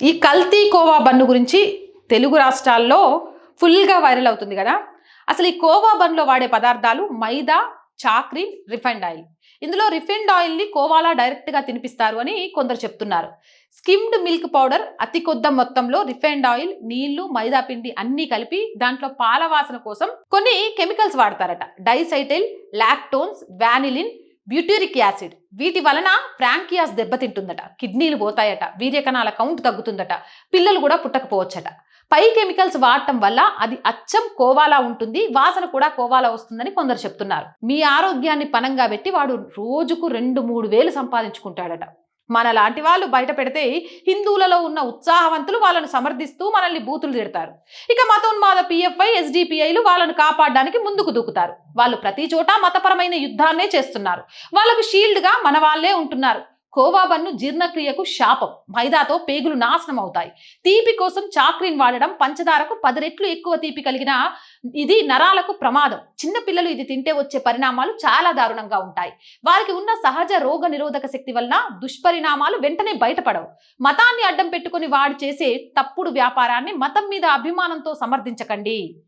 ఈ కల్తీ కోవా బన్ను గురించి తెలుగు రాష్ట్రాల్లో ఫుల్గా వైరల్ అవుతుంది కదా. అసలు ఈ కోవా బన్లో వాడే పదార్థాలు మైదా, చాక్రీన్, రిఫైండ్ ఆయిల్. ఇందులో రిఫైండ్ ఆయిల్ని కోవాలా డైరెక్ట్గా తినిపిస్తారు అని కొందరు చెప్తున్నారు. స్కిమ్డ్ మిల్క్ పౌడర్, అతి కొద్ది మొత్తంలో రిఫైండ్ ఆయిల్, నీళ్లు, మైదా పిండి అన్నీ కలిపి దాంట్లో పాల వాసన కోసం కొన్ని కెమికల్స్ వాడతారట. డైసైటైల్, లాక్టోన్స్, వానిలిన్, బ్యూటరిక్ యాసిడ్. వీటి వలన ప్రాంకియాస్ దెబ్బతింటుందట, కిడ్నీలు పోతాయట, వీర్యకణాల కౌంట్ తగ్గుతుందట, పిల్లలు కూడా పుట్టకపోవచ్చట. పై కెమికల్స్ వాడటం వల్ల అది అచ్చం కోవాలా ఉంటుంది, వాసన కూడా కోవాలా వస్తుందని కొందరు చెప్తున్నారు. మీ ఆరోగ్యాన్ని పనంగా పెట్టి వాడు రోజుకు 2-3 వేలు సంపాదించుకుంటాడట. మన లాంటి వాళ్ళు బయట పెడితే హిందువులలో ఉన్న ఉత్సాహవంతులు వాళ్ళను సమర్థిస్తూ మనల్ని బూతులు తిడతారు. ఇక మతోన్మాద పిఎఫ్ఐ, ఎస్డిపిఐలు వాళ్ళను కాపాడడానికి ముందుకు దూకుతారు. వాళ్ళు ప్రతి చోట మతపరమైన యుద్ధాన్నే చేస్తున్నారు. వాళ్ళకు షీల్డ్గా మన వాళ్ళే ఉంటున్నారు. కోవా బన్ను జీర్ణక్రియకు శాపం. మైదాతో పేగులు నాశనం అవుతాయి. తీపి కోసం చాక్రీన్ వాడడం, పంచదారకు 10 రెట్లు ఎక్కువ తీపి కలిగిన ఇది నరాలకు ప్రమాదం. చిన్న పిల్లలు ఇది తింటే వచ్చే పరిణామాలు చాలా దారుణంగా ఉంటాయి. వారికి ఉన్న సహజ రోగ నిరోధక శక్తి వల్ల దుష్పరిణామాలు వెంటనే బయటపడవు. మతాన్ని అడ్డం పెట్టుకుని వాడు చేసే తప్పుడు వ్యాపారాన్ని మతం మీద అభిమానంతో సమర్థించకండి.